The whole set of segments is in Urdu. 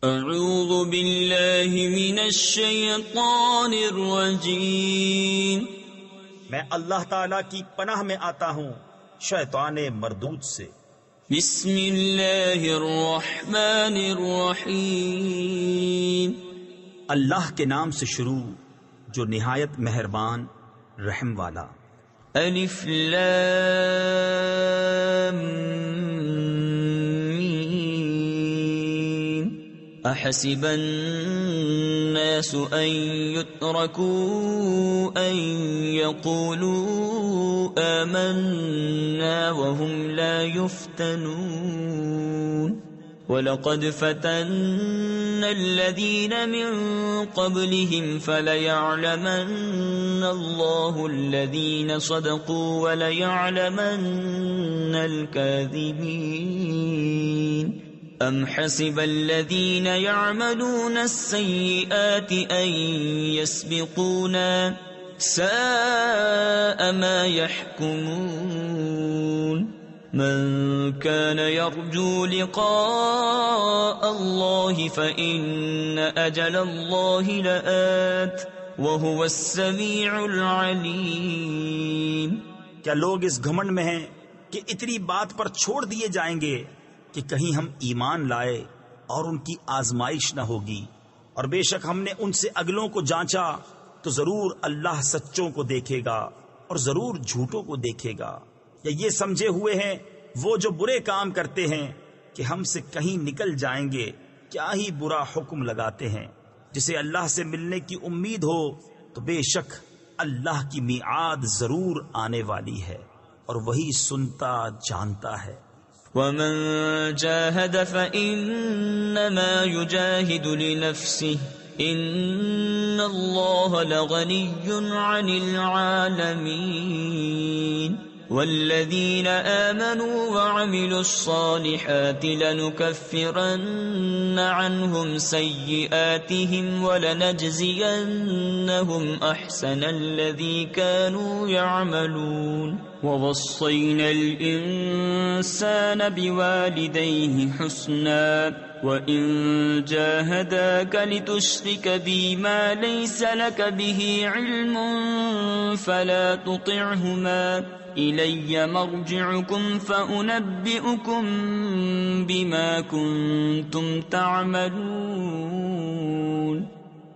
اعوذ باللہ من الشیطان الرجیم، میں اللہ تعالی کی پناہ میں آتا ہوں شیطان مردود سے۔ بسم اللہ الرحمن الرحیم، اللہ کے نام سے شروع جو نہایت مہربان رحم والا۔ الف لام میم، احسب الناس ان يتركوا ان يقولوا آمنا وهم لا يفتنون وَلَقَدْ فَتَنَّ الَّذِينَ مِن قَبْلِهِمْ فَلَيَعْلَمَنَّ اللَّهُ الَّذِينَ صَدَقُوا وَلَيَعْلَمَنَّ الْكَاذِبِينَ أَمْ حَسِبَ الَّذِينَ يَعْمَلُونَ السَّيِّئَاتِ أَن يَسْبِقُونَا سَاءَ مَا يَحْكُمُونَ من كان يرجو لقاء الله فإن أجل الله لآت وهو السميع العليم۔ کیا لوگ اس گھمنڈ میں ہیں کہ اتنی بات پر چھوڑ دیے جائیں گے کہ کہیں ہم ایمان لائے اور ان کی آزمائش نہ ہوگی، اور بے شک ہم نے ان سے اگلوں کو جانچا تو ضرور اللہ سچوں کو دیکھے گا اور ضرور جھوٹوں کو دیکھے گا۔ یا یہ سمجھے ہوئے ہیں وہ جو برے کام کرتے ہیں کہ ہم سے کہیں نکل جائیں گے، کیا ہی برا حکم لگاتے ہیں۔ جسے اللہ سے ملنے کی امید ہو تو بے شک اللہ کی میعاد ضرور آنے والی ہے، اور وہی سنتا جانتا ہے۔ ومن جاهد فإنما يجاهد لنفسه إن الله لغني عن العالمين والذين آمنوا وعملوا الصالحات لنكفرن عنهم سيئاتهم ولنجزينهم أحسن الذي كانوا يعملون ووصينا الإنسان بوالديه حسنا وإن جاهداك لتشرك بي ما ليس لك به علم فلا تطعهما إلي مرجعكم فأنبئكم بما كنتم تعملون۔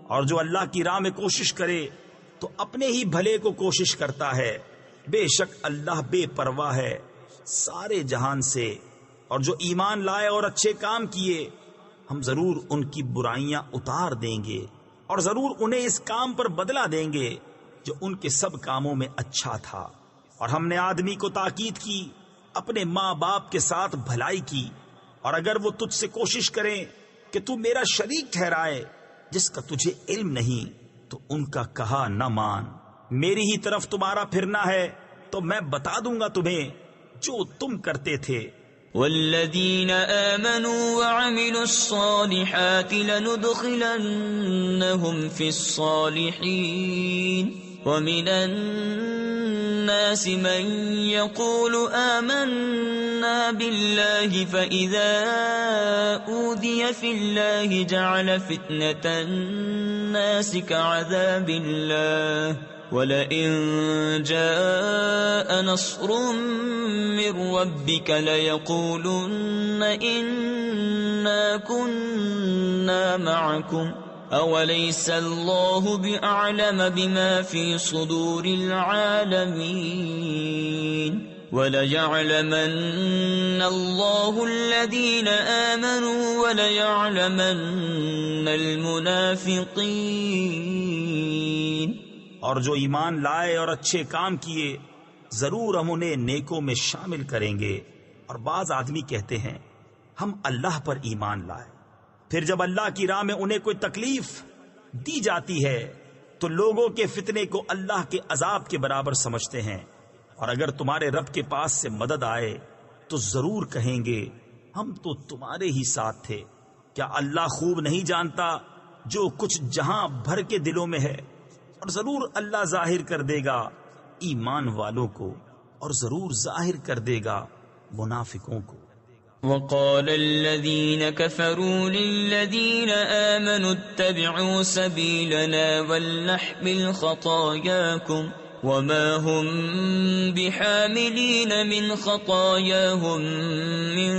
اور جو اللہ کی راہ میں کوشش کرے تو اپنے ہی بھلے کو کوشش کرتا ہے، بے شک اللہ بے پرواہ ہے سارے جہان سے۔ اور جو ایمان لائے اور اچھے کام کیے ہم ضرور ان کی برائیاں اتار دیں گے، اور ضرور انہیں اس کام پر بدلہ دیں گے جو ان کے سب کاموں میں اچھا تھا۔ اور ہم نے آدمی کو تاکید کی اپنے ماں باپ کے ساتھ بھلائی کی، اور اگر وہ تجھ سے کوشش کریں کہ تو میرا شریک ٹھہرائے جس کا تجھے علم نہیں تو ان کا کہا نہ مان۔ میری ہی طرف تمہارا پھرنا ہے تو میں بتا دوں گا تمہیں جو تم کرتے تھے۔ والذین آمنوا وعملوا الصالحات لندخلنهم في الصالحین ومن الناس من يقول آمنا بالله فإذا أوذي في الله جعل فتنة الناس كعذاب الله وَلَئِن جَاءَ نَصْرٌ مِّن رَّبِّكَ لَيَقُولُنَّ إِنَّا كُنَّا مَعَكُمْ أَوَلَيْسَ اللَّهُ بِأَعْلَمَ بِمَا فِي صُدُورِ الْعَالَمِينَ وَلَيَعْلَمَنَّ اللَّهُ الَّذِينَ آمَنُوا وَلَيَعْلَمَنَّ الْمُنَافِقِينَ۔ اور جو ایمان لائے اور اچھے کام کیے ضرور ہم انہیں نیکوں میں شامل کریں گے۔ اور بعض آدمی کہتے ہیں ہم اللہ پر ایمان لائے، پھر جب اللہ کی راہ میں انہیں کوئی تکلیف دی جاتی ہے تو لوگوں کے فتنے کو اللہ کے عذاب کے برابر سمجھتے ہیں۔ اور اگر تمہارے رب کے پاس سے مدد آئے تو ضرور کہیں گے ہم تو تمہارے ہی ساتھ تھے۔ کیا اللہ خوب نہیں جانتا جو کچھ جہاں بھر کے دلوں میں ہے؟ اور ضرور اللہ ظاہر کر دے گا ایمان والوں کو، اور ضرور ظاہر کر دے گا منافقوں کو۔ وقال الذين كفروا للذين آمنوا اتبعوا سبيلنا ولنحمل خطاياكم وما هم بحاملين من خطاياهم من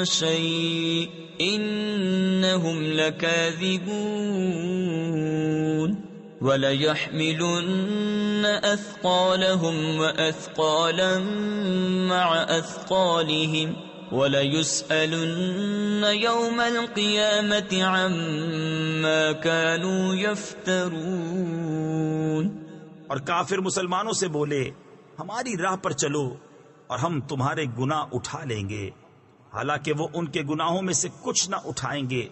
شيء إنهم لكاذبون وَلَيَحْمِلُنَّ أَثْقَالَهُمْ وَأَثْقَالًا مَعَ أَثْقَالِهِمْ وَلَيُسْأَلُنَّ يَوْمَ الْقِيَامَةِ عَمَّا كَانُوا يَفْتَرُونَ۔ اور کافر مسلمانوں سے بولے ہماری راہ پر چلو اور ہم تمہارے گناہ اٹھا لیں گے، حالانکہ وہ ان کے گناہوں میں سے کچھ نہ اٹھائیں گے،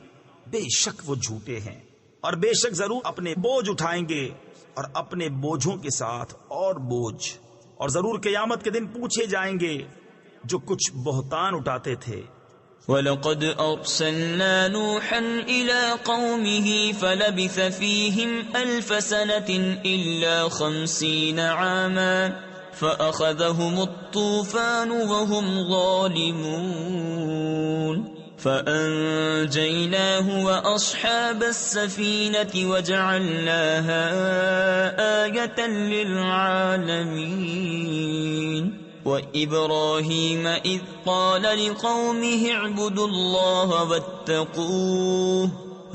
بے شک وہ جھوٹے ہیں، اور بے شک ضرور اپنے بوجھ اٹھائیں گے اور اپنے بوجھوں کے ساتھ اور بوجھ، اور ضرور قیامت کے دن پوچھے جائیں گے جو کچھ بہتان اٹھاتے تھے۔ وَلَقَدْ أَرْسَلْنَا نُوحًا إِلَىٰ قَوْمِهِ فَلَبِثَ فِيهِمْ أَلْفَ سَنَةٍ إِلَّا 50 عَامًا فَأَخَذَهُمُ الطُّوفَانُ وَهُمْ ظَالِمُونَ فَأَنجَيْنَاهُ وَأَصْحَابَ السَّفِينَةِ وَجَعَلْنَاهَا آيَةً لِّلْعَالَمِينَ۔ وَإِبْرَاهِيمَ إِذْ قَالَ لِقَوْمِهِ اعْبُدُوا اللَّهَ وَاتَّقُوهُ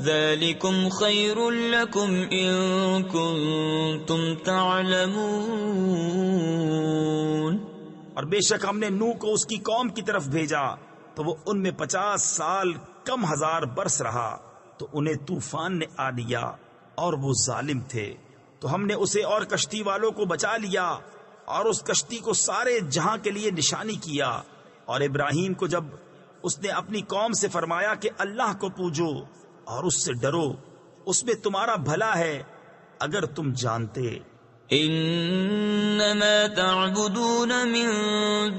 ذَلِكُمْ خَيْرٌ لَّكُمْ إِن كُنتُمْ تَعْلَمُونَ۔ اور بے شک ہم نے نوح کو اس کی قوم کی طرف بھیجا تو وہ ان میں 50 سال کم ہزار برس رہا، تو انہیں طوفان نے آ لیا اور وہ ظالم تھے، تو ہم نے اسے اور کشتی والوں کو بچا لیا اور اس کشتی کو سارے جہاں کے لیے نشانی کیا۔ اور ابراہیم کو جب اس نے اپنی قوم سے فرمایا کہ اللہ کو پوجو اور اس سے ڈرو، اس میں تمہارا بھلا ہے اگر تم جانتے۔ انما تعبدون من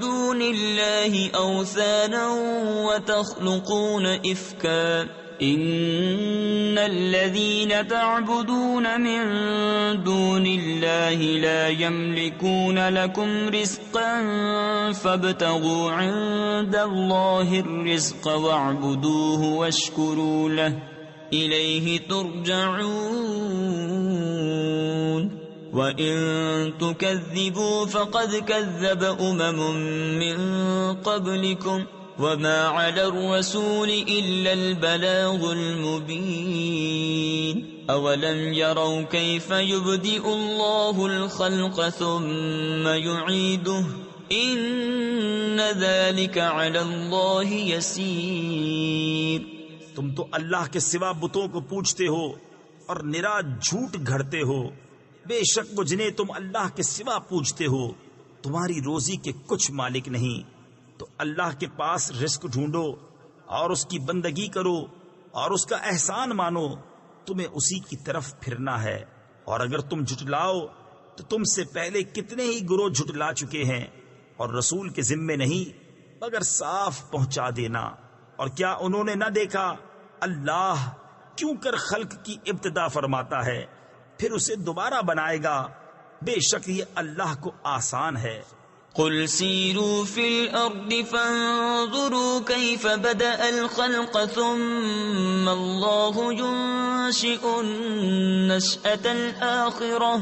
دون الله اوثانا وتخلقون افكا ان الذين تعبدون من دون الله لا يملكون لكم رزقا فابتغوا عند الله الرزق واعبدوه واشكروا له اليه ترجعون۔ وَإِن تُكَذِّبُوا فَقَدْ كَذَّبَ مِن قَبْلِكُمْ وَمَا عَلَى الرَّسُولِ إِلَّا الْبَلَاغُ الْمُبِينُ۔ أَوَلَمْ يَرَوْا كَيْفَ يُبْدِئُ اللَّهُ الْخَلْقَ ثُمَّ يُعِيدُهُ إِنَّ ذَلِكَ عَلَى اللَّهِ يَسِيرٌ۔ تم تو اللہ کے سوا بتوں کو پوجتے ہو اور نرا جھوٹ گھڑتے ہو، بے شک وہ جنہیں تم اللہ کے سوا پوجتے ہو تمہاری روزی کے کچھ مالک نہیں، تو اللہ کے پاس رزق ڈھونڈو اور اس کی بندگی کرو اور اس کا احسان مانو، تمہیں اسی کی طرف پھرنا ہے۔ اور اگر تم جھٹلاؤ تو تم سے پہلے کتنے ہی گروہ جھٹلا چکے ہیں، اور رسول کے ذمے نہیں مگر صاف پہنچا دینا۔ اور کیا انہوں نے نہ دیکھا اللہ کیوں کر خلق کی ابتدا فرماتا ہے پھر اسے دوبارہ بنائے گا، بے شک یہ اللہ کو آسان ہے۔ قل سیروا فی الارض فانظروا کیف بدأ الخلق ثم اللہ ينشئ النشأة الآخرة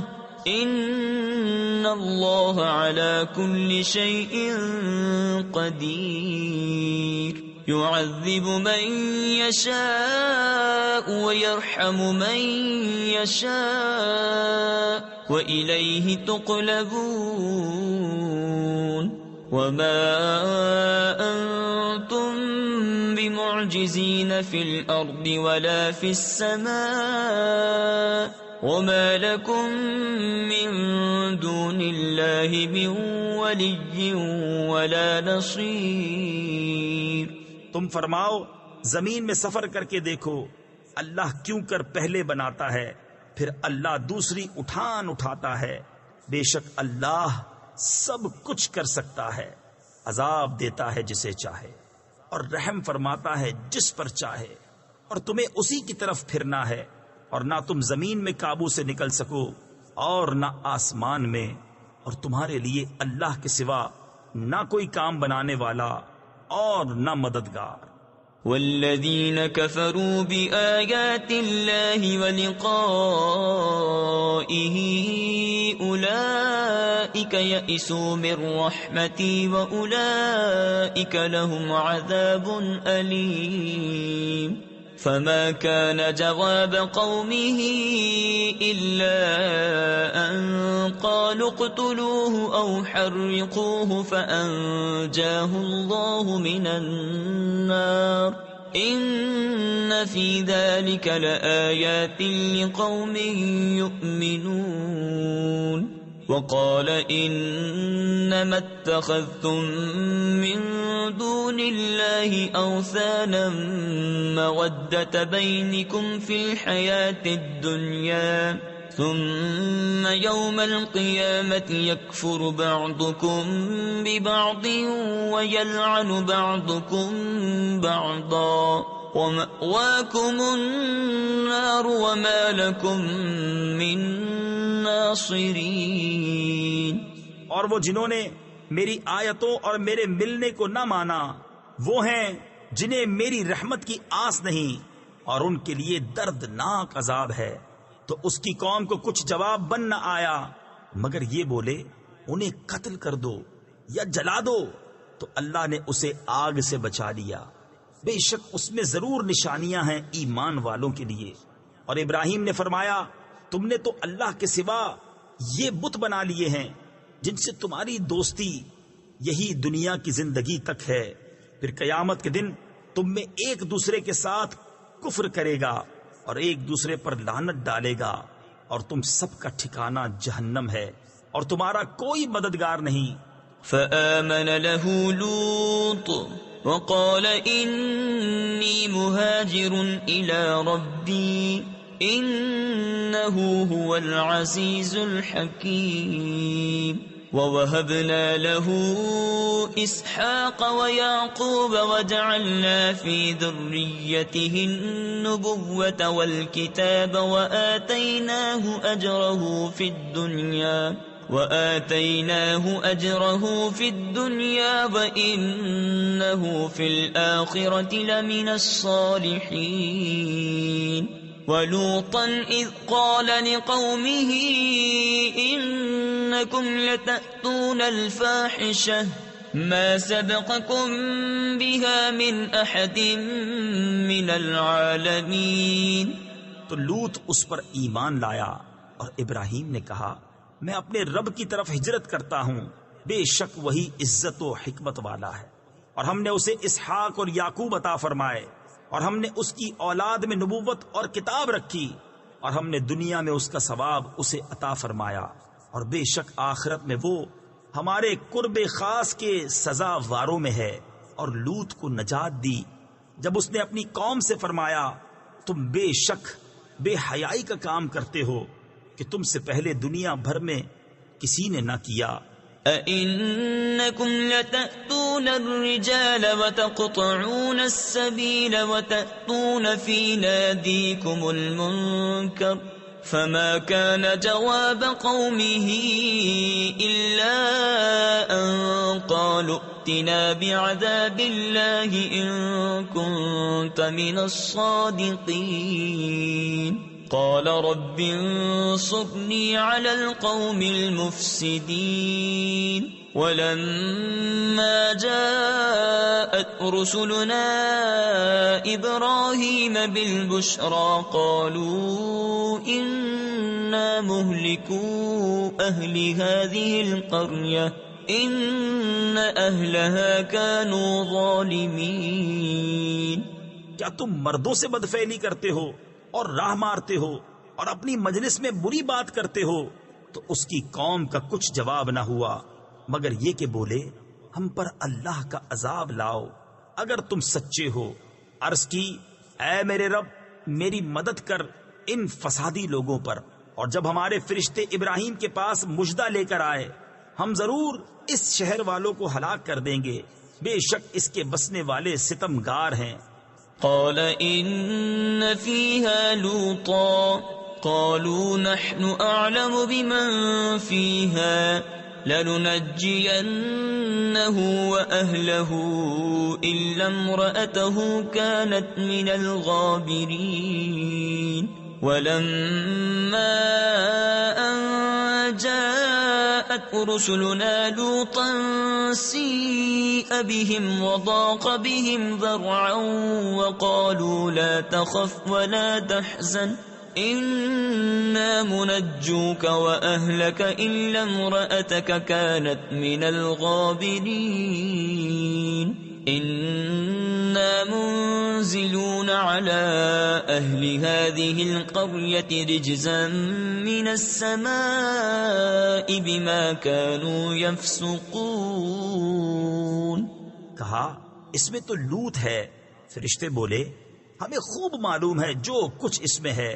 ان اللہ علی کل شیء قدیر۔ يعذب من يشاء ويرحم من يشاء وإليه تقلبون۔ وما أنتم بمعجزين في الأرض ولا في السماء وما لكم من دون الله من ولي ولا نصير۔ تم فرماؤ زمین میں سفر کر کے دیکھو اللہ کیوں کر پہلے بناتا ہے پھر اللہ دوسری اٹھان اٹھاتا ہے، بے شک اللہ سب کچھ کر سکتا ہے، عذاب دیتا ہے جسے چاہے اور رحم فرماتا ہے جس پر چاہے، اور تمہیں اسی کی طرف پھرنا ہے، اور نہ تم زمین میں قابو سے نکل سکو اور نہ آسمان میں، اور تمہارے لیے اللہ کے سوا نہ کوئی کام بنانے والا اور نہ مددگار۔ والذین کفروا بآیات اللہ ولقائہ اولئک یئسوا من رحمتی واولئک لهم عذاب علیم۔ فما كان جواب قومه إلا أن قالوا اقتلوه أو حرقوه فأنجاه الله من النار إن في ذلك لآيات لقوم يؤمنون۔ وقال انما اتخذتم من دون الله اوثانا مودة بينكم في الحياة الدنيا ثم يوم القيامة يكفر بعضكم ببعض ويلعن بعضكم بعضا ومأواكم النار وما لكم من ناصرین۔ اور وہ جنہوں نے میری آیتوں اور میرے ملنے کو نہ مانا وہ ہیں جنہیں میری رحمت کی آس نہیں اور ان کے لیے دردناک عذاب ہے۔ تو اس کی قوم کو کچھ جواب بن نہ آیا مگر یہ بولے انہیں قتل کر دو یا جلا دو، تو اللہ نے اسے آگ سے بچا لیا۔ بے شک اس میں ضرور نشانیاں ہیں ایمان والوں کے لیے۔ اور ابراہیم نے فرمایا تم نے تو اللہ کے سوا یہ بت بنا لیے ہیں جن سے تمہاری دوستی یہی دنیا کی زندگی تک ہے، پھر قیامت کے دن تم میں ایک دوسرے کے ساتھ کفر کرے گا اور ایک دوسرے پر لعنت ڈالے گا اور تم سب کا ٹھکانہ جہنم ہے اور تمہارا کوئی مددگار نہیں۔ فآمن له لوط وقال انی مہاجر الی ربی انه هو العزیز الحکیم۔ ووهبنا له اسحاق ويعقوب وجعلنا في ذريته النبوة والكتاب وآتيناه أجره في الدنيا وإنه في الآخرة لمن الصالحين۔ ولوطا إذ قال لقومه إنكم لتأتون الفاحشة ما سبقكم بها من أحد من العالمين۔ تو لوط اس پر ایمان لایا اور ابراہیم نے کہا میں اپنے رب کی طرف ہجرت کرتا ہوں، بے شک وہی عزت و حکمت والا ہے۔ اور ہم نے اسے اسحاق اور یعقوب عطا فرمائے اور ہم نے اس کی اولاد میں نبوت اور کتاب رکھی اور ہم نے دنیا میں اس کا ثواب اسے عطا فرمایا اور بے شک آخرت میں وہ ہمارے قرب خاص کے سزا واروں میں ہے۔ اور لوط کو نجات دی جب اس نے اپنی قوم سے فرمایا تم بے شک بے حیائی کا کام کرتے ہو کہ تم سے پہلے دنیا بھر میں کسی نے نہ کیا۔ أَإِنَّكُمْ لَتَأْتُونَ الرِّجَالَ وَتَقْطَعُونَ السَّبِيلَ وَتَأْتُونَ فِي نَادِيكُمُ الْمُنكَرَ فَمَا كَانَ جَوَابَ قَوْمِهِ إِلَّا أَن قَالُوا ائْتِنَا بِعَذَابِ اللَّهِ إِن كُنتَ مِنَ الصَّادِقِينَ۔ قال رب انصرني على القوم المفسدين۔ ولما جاءت رسلنا إبراهيم بالبشرى قالوا إنا مهلكو أهل هذه القرية إن أهلها كانوا ظالمين۔ کیا تم مردوں سے بدفعلی کرتے ہو اور راہ مارتے ہو اور اپنی مجلس میں بری بات کرتے ہو؟ تو اس کی قوم کا کچھ جواب نہ ہوا مگر یہ کہ بولے ہم پر اللہ کا عذاب لاؤ اگر تم سچے ہو۔ عرض کی اے میرے رب میری مدد کر ان فسادی لوگوں پر۔ اور جب ہمارے فرشتے ابراہیم کے پاس مژدہ لے کر آئے ہم ضرور اس شہر والوں کو ہلاک کر دیں گے، بے شک اس کے بسنے والے ستمگار ہیں۔ قال إن فيها لوطا قالوا نحن أعلم بمن فيها لننجينه وأهله إلا امرأته كانت من الغابرين ولما أن جاءت رسلنا لوطا سيء بهم وضاق بهم ذرعا وقالوا لا تخف ولا تحزن إنا منجوك وأهلك إلا امرأتك كانت من الغابرين إنا منزلون على أهل هذه القرية رجزا من السماء بما كانوا يفسقون. کہا اس میں تو لوط ہے. فرشتے بولے ہمیں خوب معلوم ہے جو کچھ اس میں ہے،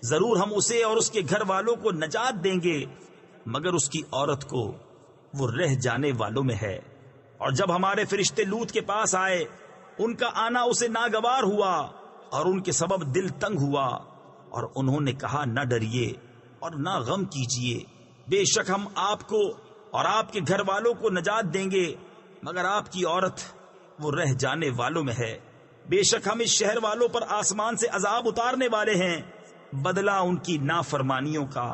ضرور ہم اسے اور اس کے گھر والوں کو نجات دیں گے، مگر اس کی عورت کو وہ رہ جانے والوں میں ہے. اور جب ہمارے فرشتے لوط کے پاس آئے ان کا آنا اسے ناگوار ہوا اور ان کے سبب دل تنگ ہوا، اور انہوں نے کہا نہ ڈریے اور نہ غم کیجیے، بے شک ہم آپ کو اور آپ کے گھر والوں کو نجات دیں گے، مگر آپ کی عورت وہ رہ جانے والوں میں ہے. بے شک ہم اس شہر والوں پر آسمان سے عذاب اتارنے والے ہیں، بدلہ ان کی نافرمانیوں کا.